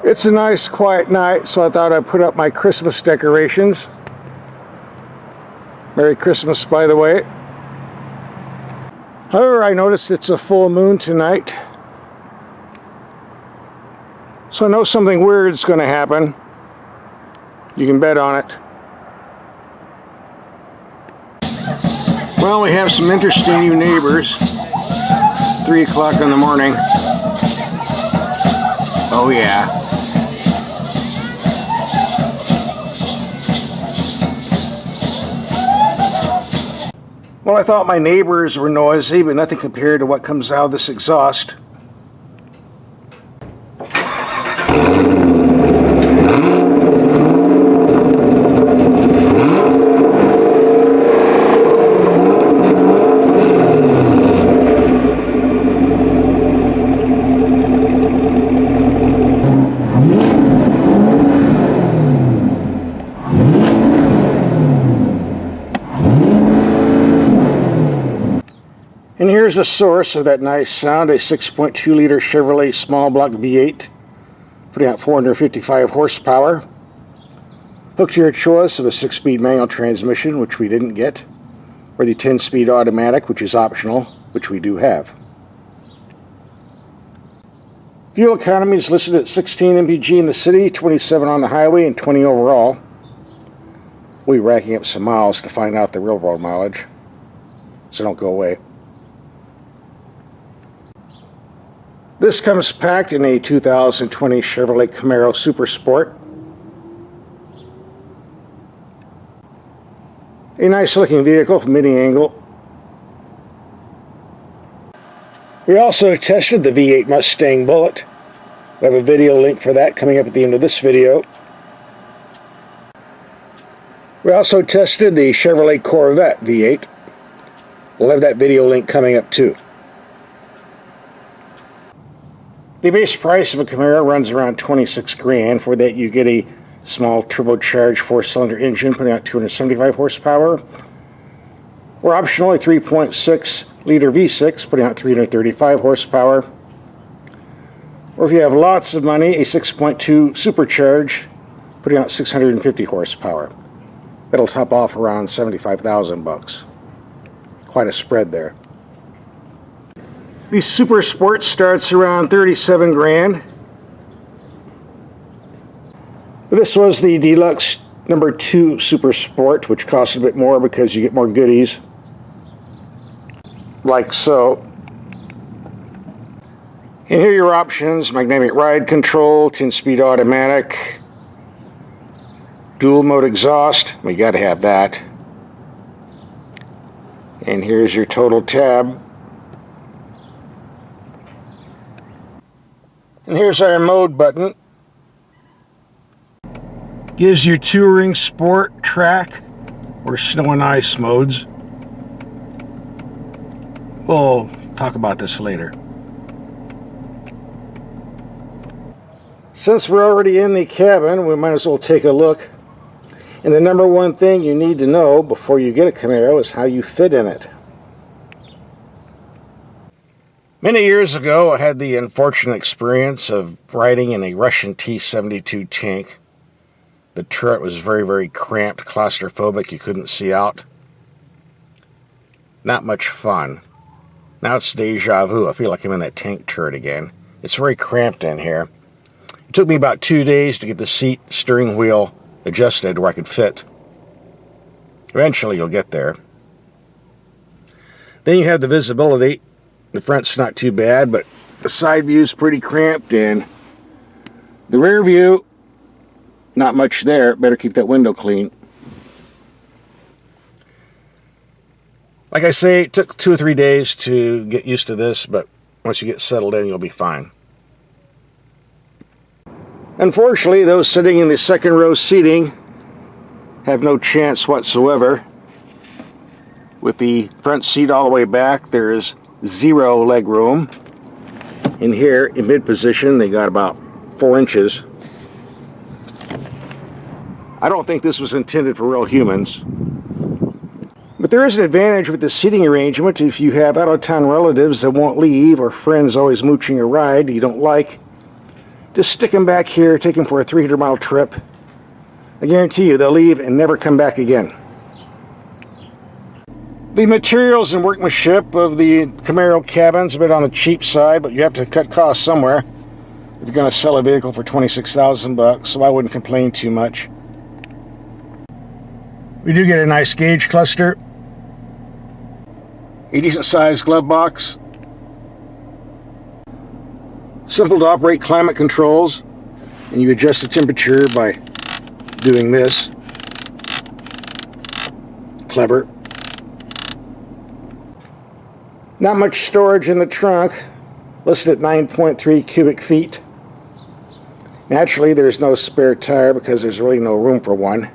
It's a nice quiet night, so I thought I'd put up my Christmas decorations. Merry Christmas, by the way. However, I noticed it's a full moon tonight, so I know something weird is going to happen. You can bet on it. Well, we have some interesting new neighbors. 3 o'clock in the morning. Oh yeah. Well, I thought my neighbors were noisy, but nothing compared to what comes out of this exhaust. And here's the source of that nice sound, a 6.2 liter Chevrolet small block V8, putting out 455 horsepower. Hooked to your choice of a 6-speed manual transmission, which we didn't get, or the 10-speed automatic, which is optional, which we do have. Fuel economy is listed at 16 mpg in the city, 27 on the highway, and 20 overall. We'll be racking up some miles to find out the real world mileage, so don't go away. This comes packed in a 2020 Chevrolet Camaro Super Sport. A nice looking vehicle from any angle. We also tested the V8 Mustang Bullet. We have a video link for that coming up at the end of this video. We also tested the Chevrolet Corvette V8. We'll have that video link coming up too. The base price of a Camaro runs around 26 grand. For that you get a small turbocharged 4-cylinder engine putting out 275 horsepower, or optionally 3.6 liter V6 putting out 335 horsepower, or if you have lots of money, a 6.2 supercharged putting out 650 horsepower. That'll top off around 75,000 bucks. Quite a spread there. The Super Sport starts around 37 grand. This was the Deluxe number 2 Super Sport, which costs a bit more because you get more goodies. Like so. And here are your options: magnetic ride control, 10-speed automatic, dual mode exhaust. We gotta have that. And here's your total tab. And here's our mode button. Gives you touring, sport, track, or snow and ice modes. We'll talk about this later. Since we're already in the cabin, we might as well take a look. And the number one thing you need to know before you get a Camaro is how you fit in it. Many years ago, I had the unfortunate experience of riding in a Russian T-72 tank. The turret was very, very cramped, claustrophobic, you couldn't see out. Not much fun. Now it's deja vu. I feel like I'm in that tank turret again. It's very cramped in here. It took me about 2 days to get the seat, steering wheel adjusted where I could fit. Eventually you'll get there. Then you have the visibility. The front's not too bad, but the side view's pretty cramped, and the rear view, not much there. Better keep that window clean. Like I say, it took 2 or 3 days to get used to this, but once you get settled in, you'll be fine. Unfortunately, those sitting in the second row seating have no chance whatsoever. With the front seat all the way back, there is 0 leg room. In here, in mid position, they got about 4 inches. I don't think this was intended for real humans. But there is an advantage with the seating arrangement. If you have out-of-town relatives that won't leave, or friends always mooching a ride you don't like, Just stick them back here, take them for a 300-mile trip. I guarantee you they'll leave and never come back again. The materials and workmanship of the Camaro cabin's a bit on the cheap side, but you have to cut costs somewhere if you're going to sell a vehicle for $26,000 so I wouldn't complain too much. We do get a nice gauge cluster, a decent sized glove box, simple to operate climate controls, and you adjust the temperature by doing this. Clever. Not much storage in the trunk, listed at 9.3 cubic feet. Naturally, there's no spare tire because there's really no room for one.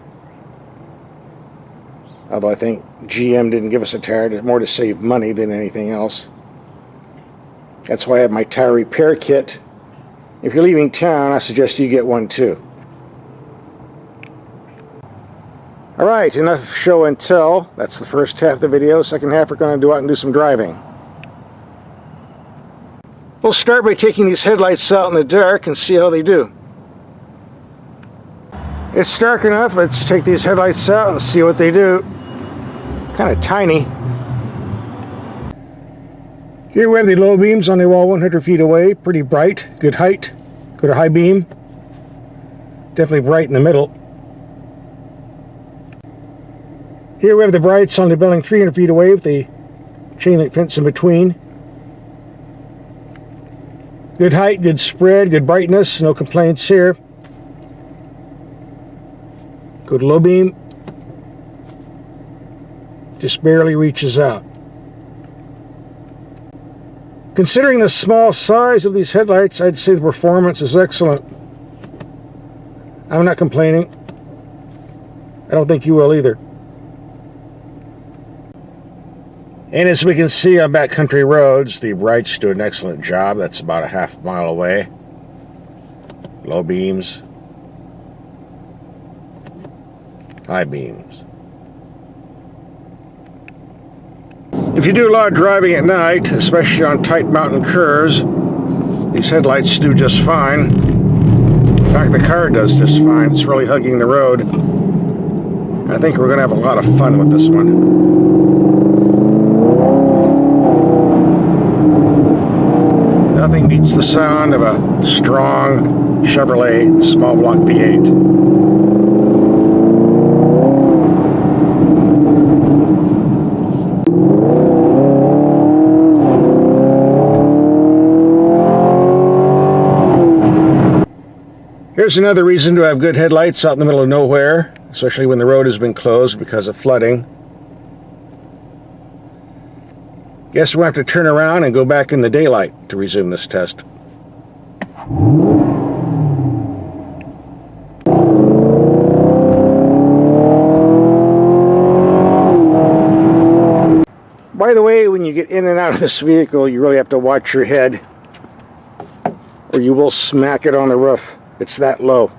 Although I think GM didn't give us a tire, more to save money than anything else. That's why I have my tire repair kit. If you're leaving town, I suggest you get one too. Alright, enough show and tell. That's the first half of the video. Second half, we're going to go out and do some driving. We'll start by taking these headlights out in the dark and see how they do. It's dark enough. Let's take these headlights out and see what they do. Kind of tiny. Here we have the low beams on the wall 100 feet away. Pretty bright. Good height. Go to high beam. Definitely bright in the middle. Here we have the brights on the building 300 feet away with the chain link fence in between. Good height, good spread, good brightness, no complaints here. Go to low beam. Just barely reaches out. Considering the small size of these headlights, I'd say the performance is excellent. I'm not complaining. I don't think you will either. And as we can see on backcountry roads, the brights do an excellent job. That's about a half mile away. Low beams. High beams. If you do a lot of driving at night, especially on tight mountain curves, these headlights do just fine. In fact, the car does just fine. It's really hugging the road. I think we're going to have a lot of fun with this one. Nothing beats the sound of a strong Chevrolet small block V8. Here's another reason to have good headlights out in the middle of nowhere, especially when the road has been closed because of flooding. Guess we'll have to turn around and go back in the daylight to resume this test. By the way, when you get in and out of this vehicle, you really have to watch your head, or you will smack it on the roof. It's that low.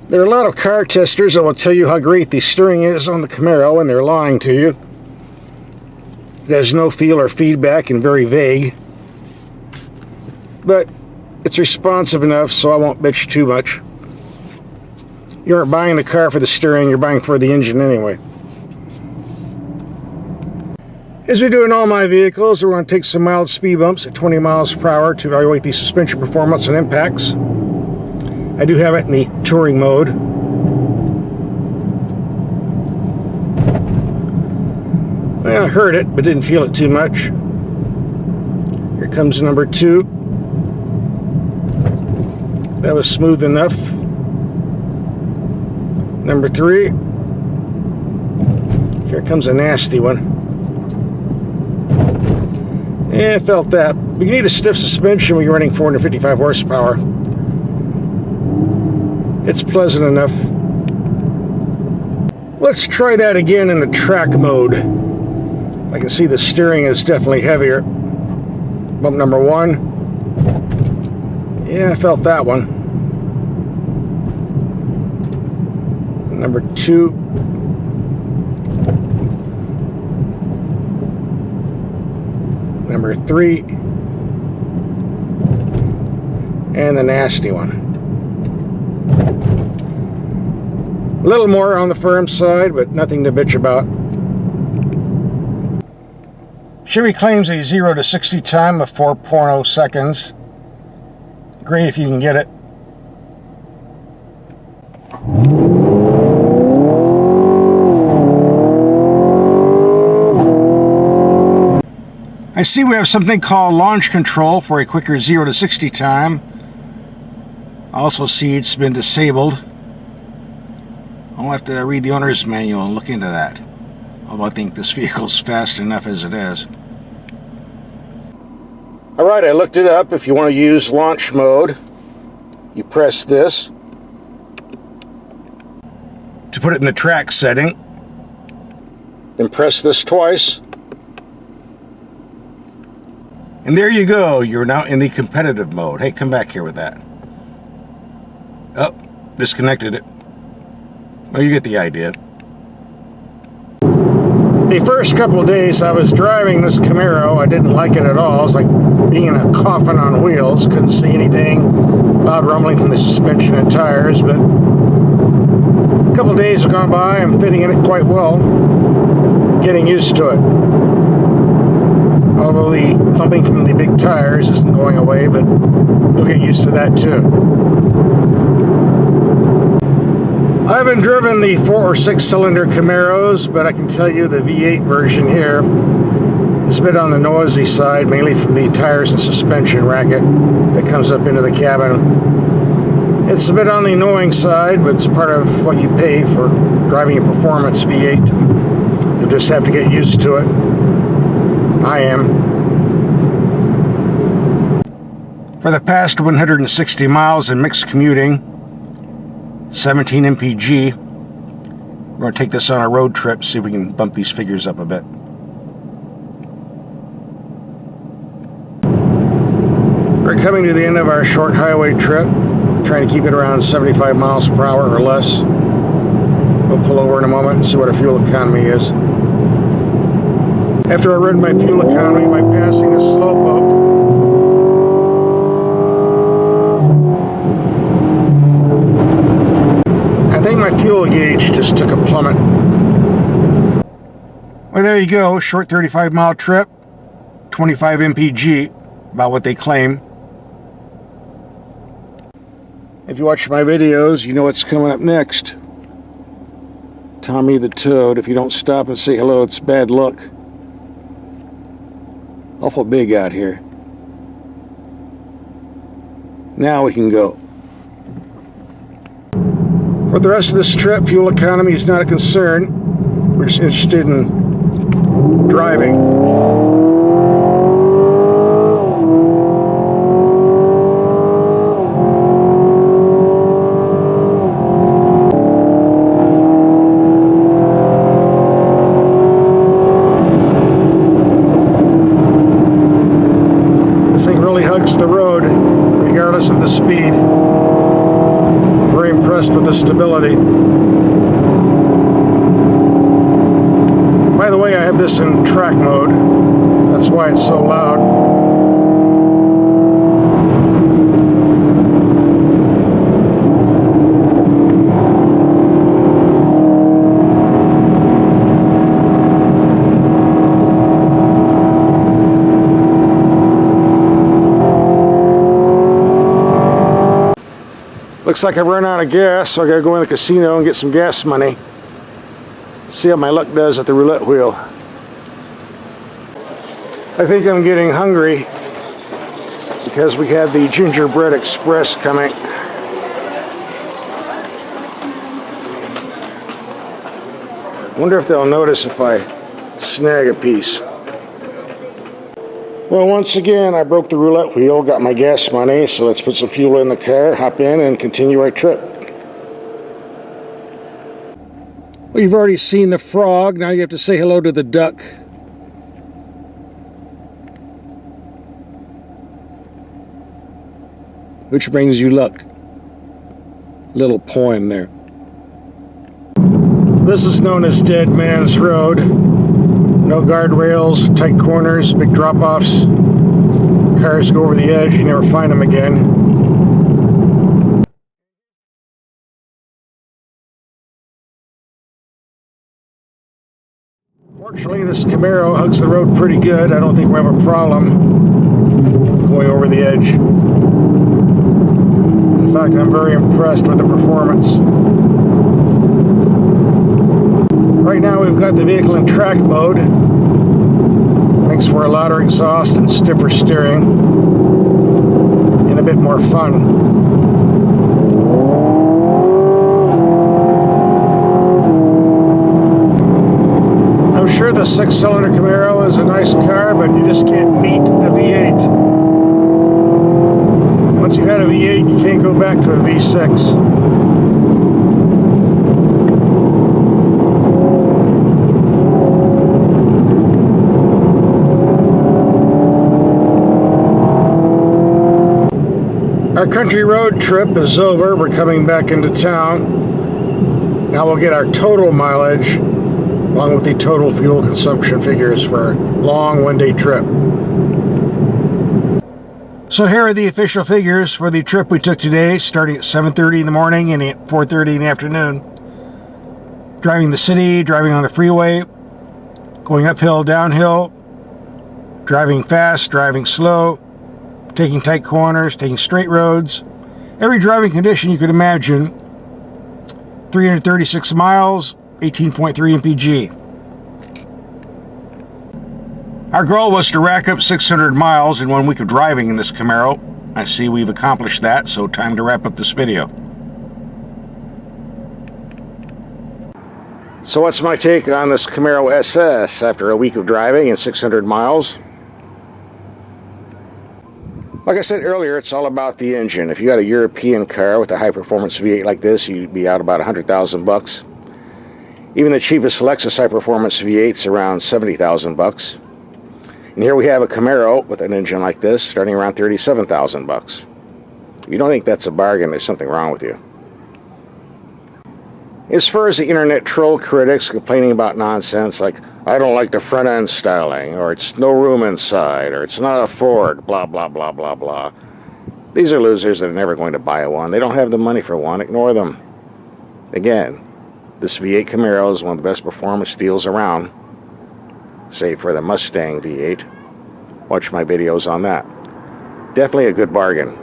There are a lot of car testers that will tell you how great the steering is on the Camaro, and they're lying to you. It has no feel or feedback and very vague. But it's responsive enough, so I won't bitch too much. You aren't buying the car for the steering, you're buying for the engine anyway. As we do in all my vehicles, we're going to take some mild speed bumps at 20 miles per hour to evaluate the suspension performance and impacts. I do have it in the touring mode. Well, I heard it, but didn't feel it too much. Here comes number 2. That was smooth enough. Number 3. Here comes a nasty one. Yeah, I felt that. But you need a stiff suspension when you're running 455 horsepower. It's pleasant enough. Let's try that again in the track mode. I can see the steering is definitely heavier. Bump number 1. Yeah, I felt that one. Number 2. Number 3. and the nasty one. A little more on the firm side, but nothing to bitch about. Chevy claims a 0 to 60 time of 4.0 seconds. Great if you can get it. I see we have something called launch control for a quicker 0 to 60 time. I also see it's been disabled. I'll have to read the owner's manual and look into that. Although I think this vehicle's fast enough as it is. Alright, I looked it up. If you want to use launch mode, you press this to put it in the track setting. Then press this twice. And there you go. You're now in the competitive mode. Hey, come back here with that. Oh, disconnected it. Well, you get the idea. The first couple of days I was driving this Camaro, I didn't like it at all. It was like being in a coffin on wheels. Couldn't see anything. Loud rumbling from the suspension and tires, but a couple of days have gone by. I'm fitting in it quite well. Getting used to it. Although the thumping from the big tires isn't going away, but you'll get used to that too. I haven't driven the 4 or 6 cylinder Camaros, but I can tell you the V8 version here is a bit on the noisy side, mainly from the tires and suspension racket that comes up into the cabin. It's a bit on the annoying side, but it's part of what you pay for driving a performance V8. You'll just have to get used to it. I am. For the past 160 miles in mixed commuting, 17 mpg, we're going to take this on a road trip, see if we can bump these figures up a bit. We're coming to the end of our short highway trip, trying to keep it around 75 miles per hour or less. We'll pull over in a moment and see what our fuel economy is. After I read my fuel economy by passing a slope oak, I think my fuel gauge just took a plummet. Well, there you go. Short 35-mile trip, 25 mpg, about what they claim. If you watch my videos, you know what's coming up next. Tommy the Toad. If you don't stop and say hello, it's bad luck. Awful big out here. Now we can go. For the rest of this trip, fuel economy is not a concern. We're just interested in driving. This thing really hugs the road, regardless of the speed. Very impressed with the stability. By the way, I have this in track mode. That's why it's so loud. Looks like I've run out of gas, so I gotta go in the casino and get some gas money. See how my luck does at the roulette wheel. I think I'm getting hungry because we have the Gingerbread Express coming. Wonder if they'll notice if I snag a piece. Well, once again, I broke the roulette wheel, got my gas money, so let's put some fuel in the car, hop in, and continue our trip. Well, you've already seen the frog, now you have to say hello to the duck. Which brings you luck. Little poem there. This is known as Dead Man's Road. No guardrails, tight corners, big drop-offs. Cars go over the edge, you never find them again. Fortunately, this Camaro hugs the road pretty good. I don't think we have a problem going over the edge. In fact, I'm very impressed with the performance. Right now we've got the vehicle in track mode. Makes for a louder exhaust and stiffer steering and a bit more fun. I'm sure the 6-cylinder Camaro is a nice car, but you just can't beat a V8. Once you've had a V8, you can't go back to a V6. Our country road trip is over. We're coming back into town. Now we'll get our total mileage along with the total fuel consumption figures for a long one-day trip. So here are the official figures for the trip we took today, starting at 7:30 in the morning and at 4:30 in the afternoon. Driving the city, driving on the freeway, going uphill, downhill, driving fast, driving slow, taking tight corners, taking straight roads, every driving condition you could imagine. 336 miles, 18.3 mpg. Our goal was to rack up 600 miles in 1 week of driving in this Camaro. I see we've accomplished that, so time to wrap up this video. So what's my take on this Camaro SS after a week of driving and 600 miles? Like I said earlier, it's all about the engine. If you got a European car with a high-performance V8 like this, you'd be out about $100,000. Even the cheapest Lexus high-performance V8's around $70,000. And here we have a Camaro with an engine like this, starting around $37,000. If you don't think that's a bargain, there's something wrong with you. As far as the internet troll critics complaining about nonsense like, I don't like the front end styling, or it's no room inside, or it's not a Ford, blah, blah, blah, blah, blah. These are losers that are never going to buy one. They don't have the money for one. Ignore them. Again, this V8 Camaro is one of the best performance deals around, save for the Mustang V8. Watch my videos on that. Definitely a good bargain.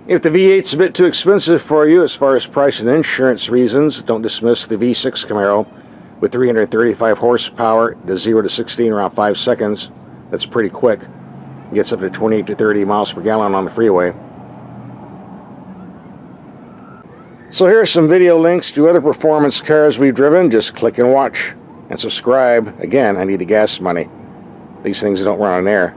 If the V8's a bit too expensive for you as far as price and insurance reasons, don't dismiss the V6 Camaro with 335 horsepower to 0 to 60 in around 5 seconds. That's pretty quick. Gets up to 28 to 30 miles per gallon on the freeway. So here are some video links to other performance cars we've driven. Just click and watch and subscribe. Again, I need the gas money. These things don't run on air.